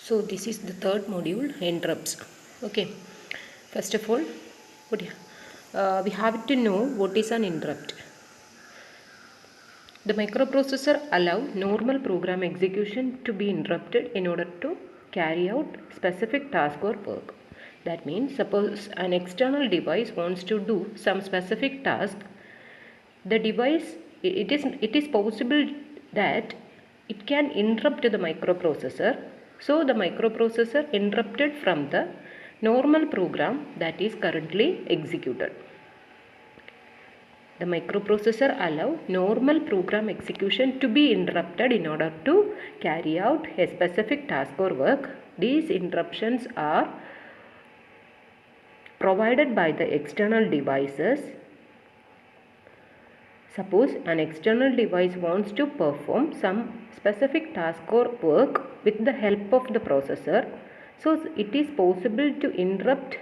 So this is the third module, interrupts. Okay. First of all, we have to know what is an interrupt. The microprocessor allow normal program execution to be interrupted in order to carry out specific task or work. That means suppose an external device wants to do some specific task, the device it is possible that it can interrupt the microprocessor. So the microprocessor interrupted from the normal program that is currently executed. The microprocessor allow normal program execution to be interrupted in order to carry out a specific task or work. These interruptions are provided by the external devices. Suppose an external device wants to perform some specific task or work with the help of the processor. So it is possible to interrupt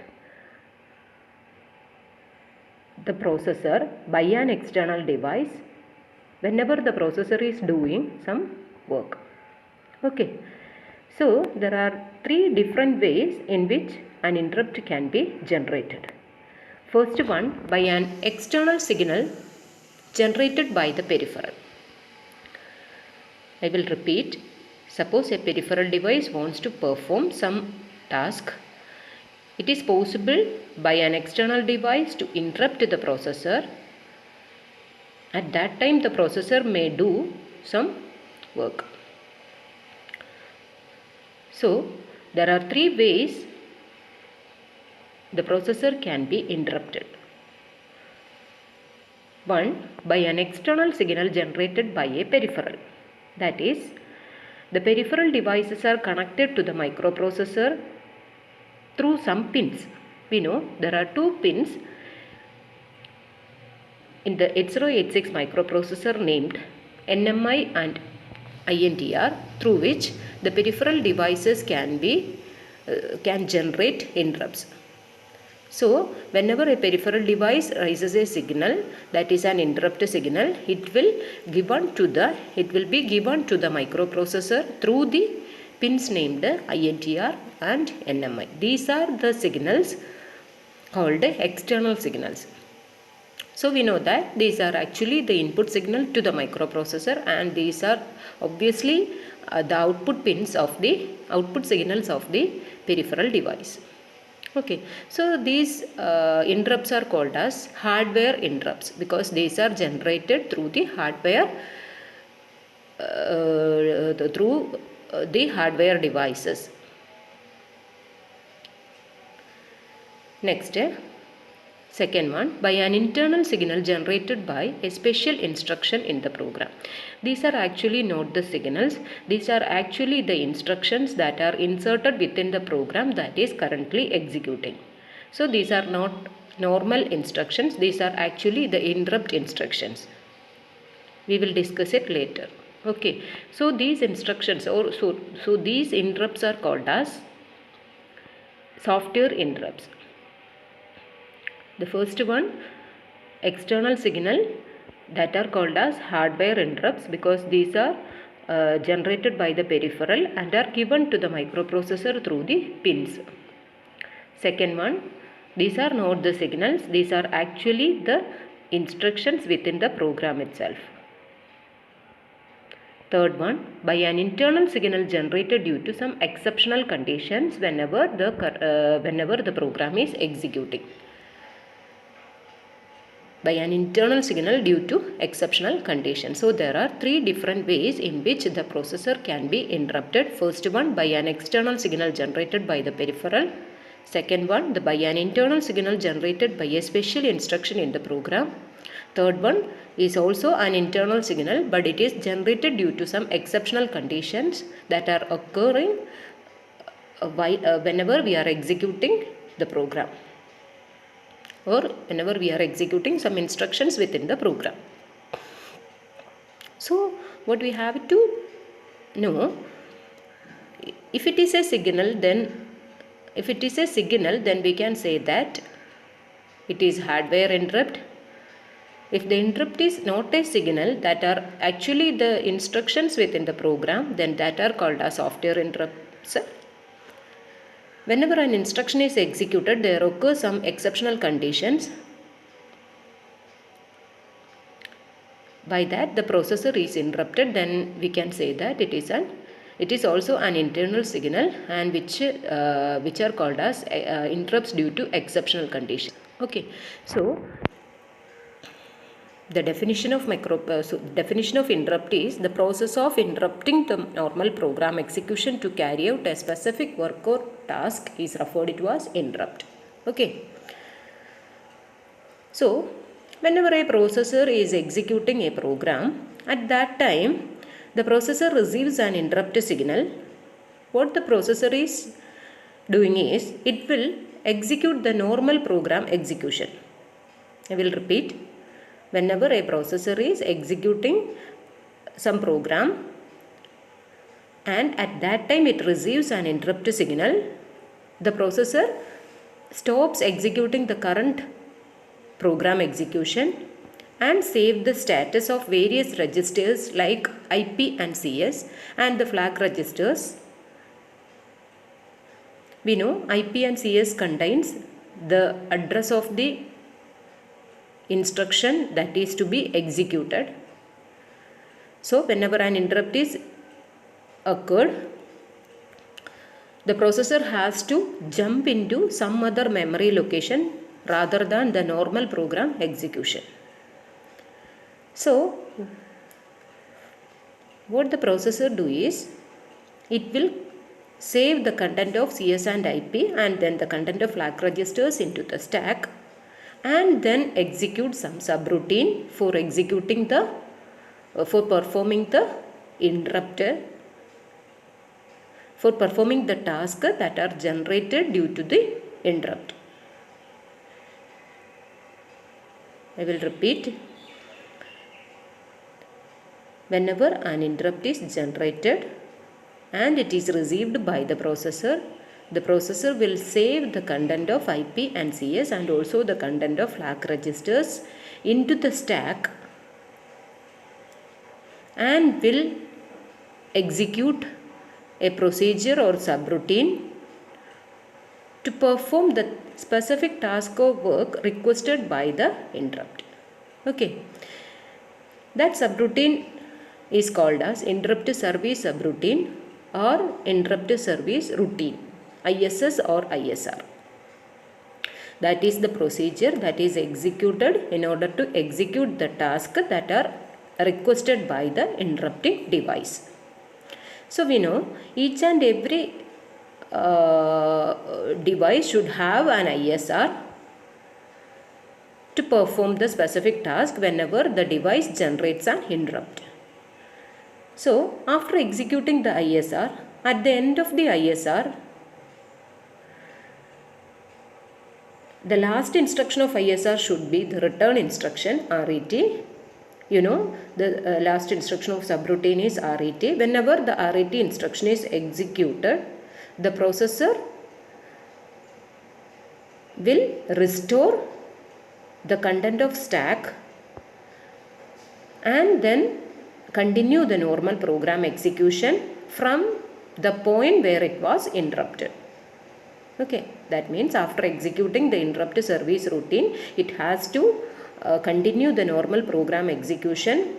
the processor by an external device whenever the processor is doing some work. Okay. So there are three different ways in which an interrupt can be generated. First one, by an external signal generated by the peripheral. I will repeat. Suppose a peripheral device wants to perform some task. It is possible by an external device to interrupt the processor. At that time the processor may do some work. So there are three ways the processor can be interrupted. One, by an external signal generated by a peripheral. That is, the peripheral devices are connected to the microprocessor through some pins. We know there are two pins in the 8086 microprocessor named NMI and INTR, through which the peripheral devices can generate interrupts. So whenever a peripheral device raises a signal, that is an interrupt signal, it will be given to the microprocessor through the pins named INTR and NMI. These are the signals called external signals. So we know that these are actually the input signal to the microprocessor, and these are obviously the output pins of the output signals of the peripheral device. Okay, so these interrupts are called as hardware interrupts because these are generated through the hardware devices. Next, second one, by an internal signal generated by a special instruction in the program. These are actually not the signals. These are actually the instructions that are inserted within the program that is currently executing. So these are not normal instructions. These are actually the interrupt instructions. We will discuss it later. Okay. So these instructions so these interrupts are called as software interrupts. The first one, external signal, that are called as hardware interrupts because these are generated by the peripheral and are given to the microprocessor through the pins. Second one, these are not the signals, these are actually the instructions within the program itself. Third one, by an internal signal generated due to some exceptional conditions whenever the program is executing. By an internal signal due to exceptional conditions. So there are three different ways in which the processor can be interrupted. First one, by an external signal generated by the peripheral. Second one, by an internal signal generated by a special instruction in the program. Third one is also an internal signal, but it is generated due to some exceptional conditions that are occurring whenever we are executing the program, or whenever we are executing some instructions within the program. So what we have to know, if it is a signal, then we can say that it is hardware interrupt. If the interrupt is not a signal, that are actually the instructions within the program, then that are called as software interrupts. Whenever an instruction is executed, there occur some exceptional conditions. By that, the processor is interrupted. Then we can say that it is also an internal signal, and which are called as interrupts due to exceptional conditions. Okay, so the definition of definition of interrupt is the process of interrupting the normal program execution to carry out a specific work or task is referred to as interrupt. Okay. So, whenever a processor is executing a program, at that time the processor receives an interrupt signal. What the processor is doing is, it will execute the normal program execution. I will repeat. Whenever a processor is executing some program and at that time it receives an interrupt signal, the processor stops executing the current program execution and save the status of various registers like IP and CS and the flag registers. We know IP and CS contains the address of the instruction that is to be executed. So whenever an interrupt is occurred, the processor has to jump into some other memory location rather than the normal program execution. So what the processor do is, it will save the content of CS and IP and then the content of flag registers into the stack, and then execute some subroutine for executing the for performing the interrupt, for performing the task that are generated due to the interrupt. I will repeat. Whenever an interrupt is generated and it is received by the processor will save the content of IP and CS and also the content of flag registers into the stack and will execute a procedure or subroutine to perform the specific task or work requested by the interrupt. Okay, that subroutine is called as interrupt service subroutine or interrupt service routine, ISS or ISR. That is the procedure that is executed in order to execute the task that are requested by the interrupting device. So we know each and every device should have an ISR to perform the specific task whenever the device generates an interrupt. So after executing the ISR, at the end of the ISR, the last instruction of ISR should be the return instruction, RET. You know, the last instruction of subroutine is RET. Whenever the RET instruction is executed, the processor will restore the content of stack and then continue the normal program execution from the point where it was interrupted. Okay, that means after executing the interrupt service routine, it has to continue the normal program execution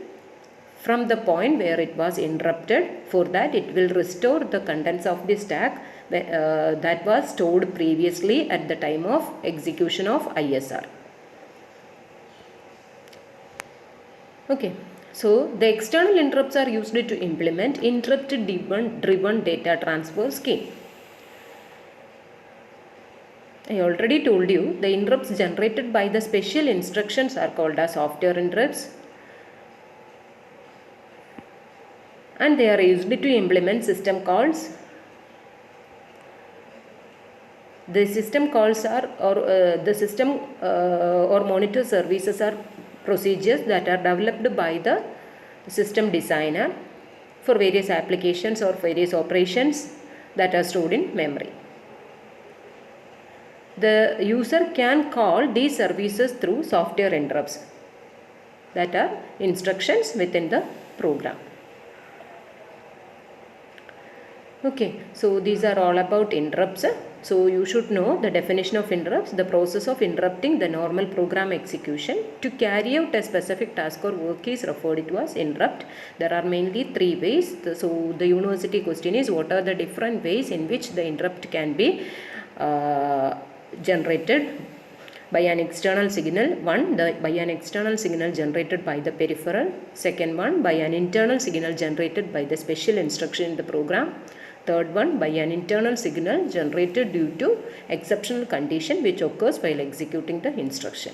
from the point where it was interrupted. For that, it will restore the contents of the stack that was stored previously at the time of execution of ISR. Okay, so the external interrupts are used to implement interrupt driven data transfer scheme. I already told you the interrupts generated by the special instructions are called as software interrupts, and they are used to implement system calls. The system calls are or monitor services are procedures that are developed by the system designer for various applications or various operations that are stored in memory. The user can call these services through software interrupts that are instructions within the program. Okay, so these are all about interrupts. So you should know the definition of interrupts, the process of interrupting the normal program execution to carry out a specific task or work is referred to as interrupt. There are mainly three ways. So the university question is, what are the different ways in which the interrupt can be generated by an external signal? One, by an external signal generated by the peripheral. Second one, by an internal signal generated by the special instruction in the program. Third one, by an internal signal generated due to exceptional condition which occurs while executing the instruction.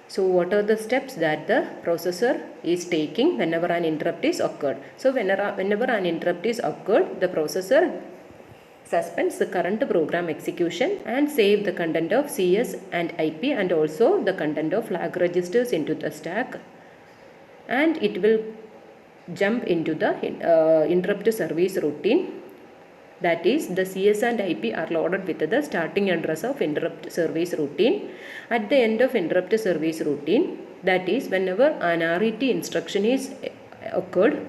So what are the steps that the processor is taking whenever an interrupt is occurred? So whenever an interrupt is occurred, the processor suspends the current program execution and save the content of CS and IP and also the content of flag registers into the stack, and it will jump into the interrupt service routine. That is, the CS and IP are loaded with the starting address of interrupt service routine. At the end of interrupt service routine, that is, whenever an RET instruction is occurred,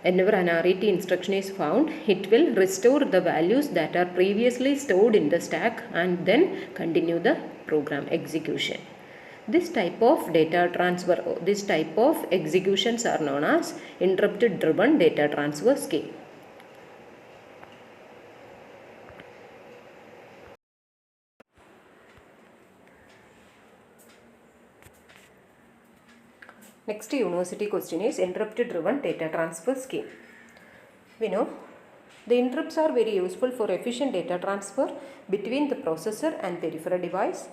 whenever an RET instruction is found, it will restore the values that are previously stored in the stack and then continue the program execution. This type of data transfer, this type of executions are known as interrupt driven data transfer scheme. Next university question is interrupt driven data transfer scheme. We know the interrupts are very useful for efficient data transfer between the processor and peripheral device.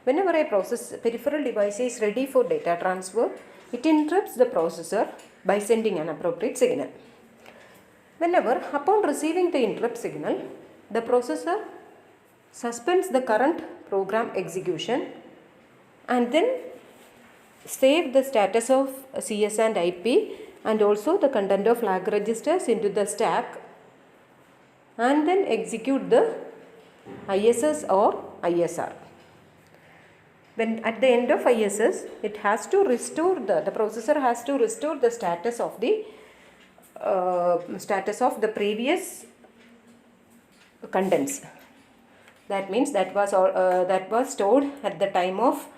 Whenever a peripheral device is ready for data transfer, it interrupts the processor by sending an appropriate signal. Whenever, upon receiving the interrupt signal, the processor suspends the current program execution and then save the status of CS and IP and also the content of flag registers into the stack and then execute the ISS or ISR. When at the end of ISS, it has to restore the processor has to restore the status of the previous contents. That means that was stored at the time of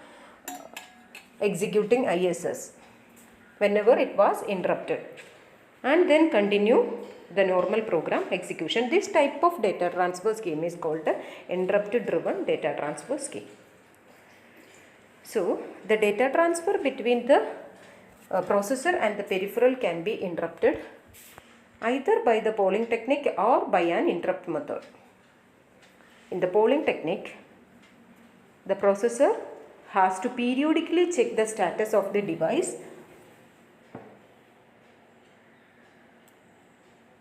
executing ISS whenever it was interrupted, and then continue the normal program execution. This type of data transfer scheme is called the interrupt driven data transfer scheme. So the data transfer between the processor and the peripheral can be interrupted either by the polling technique or by an interrupt method. In the polling technique, the processor has to periodically check the status of the device,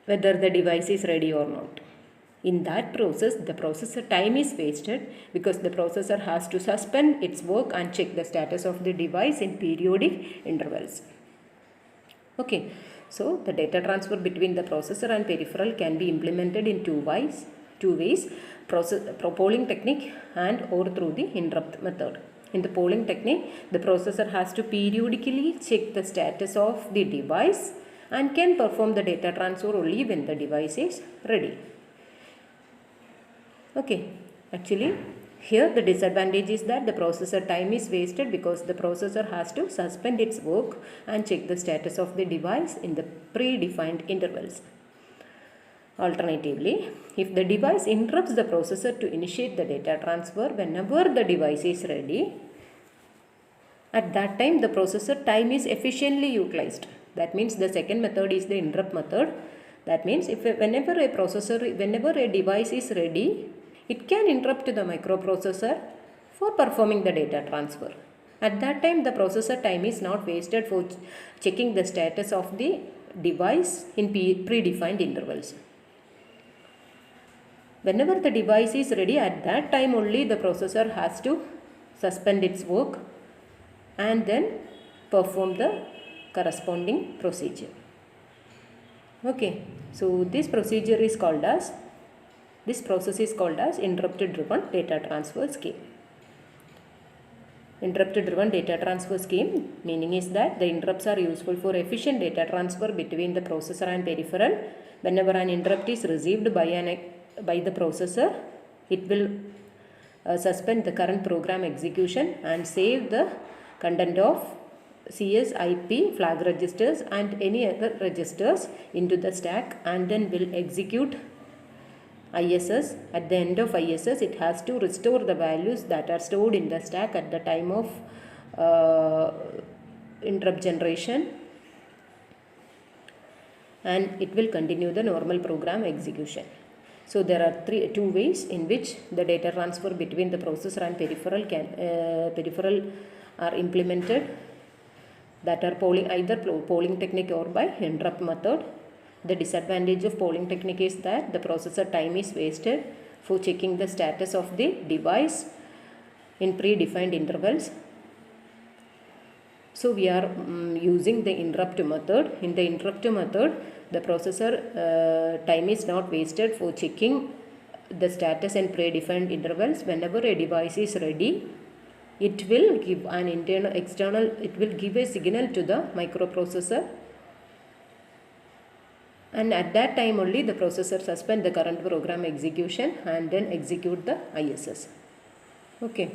whether the device is ready or not. In that process, the processor time is wasted because the processor has to suspend its work and check the status of the device in periodic intervals. Okay, so the data transfer between the processor and peripheral can be implemented in two ways, polling technique and or through the interrupt method. In the polling technique, the processor has to periodically check the status of the device and can perform the data transfer only when the device is ready. Okay, actually here the disadvantage is that the processor time is wasted because the processor has to suspend its work and check the status of the device in the predefined intervals. Alternatively, if the device interrupts the processor to initiate the data transfer whenever the device is ready, at that time the processor time is efficiently utilized. That means the second method is the interrupt method. That means whenever a device is ready, it can interrupt the microprocessor for performing the data transfer. At that time, the processor time is not wasted for checking the status of the device in predefined intervals. Whenever the device is ready, at that time only the processor has to suspend its work and then perform the corresponding procedure. Okay, so this process is called as interrupt driven data transfer scheme. interrupt driven data transfer scheme. Meaning is that the interrupts are useful for efficient data transfer between the processor and peripheral. Whenever an interrupt is received by the processor, it will suspend the current program execution and save the content of CS, IP, flag registers and any other registers into the stack, and then will execute ISS. At the end of ISS, it has to restore the values that are stored in the stack at the time of interrupt generation, and it will continue the normal program execution. So there are two ways in which the data transfer between the processor and peripheral are implemented, that are either polling technique or by interrupt method. The disadvantage of polling technique is that the processor time is wasted for checking the status of the device in predefined intervals. So we are using the interrupt method. In the interrupt method, the processor time is not wasted for checking the status and predefined intervals. Whenever a device is ready, it will give an it will give a signal to the microprocessor, and at that time only the processor suspend the current program execution and then execute the ISS. Okay.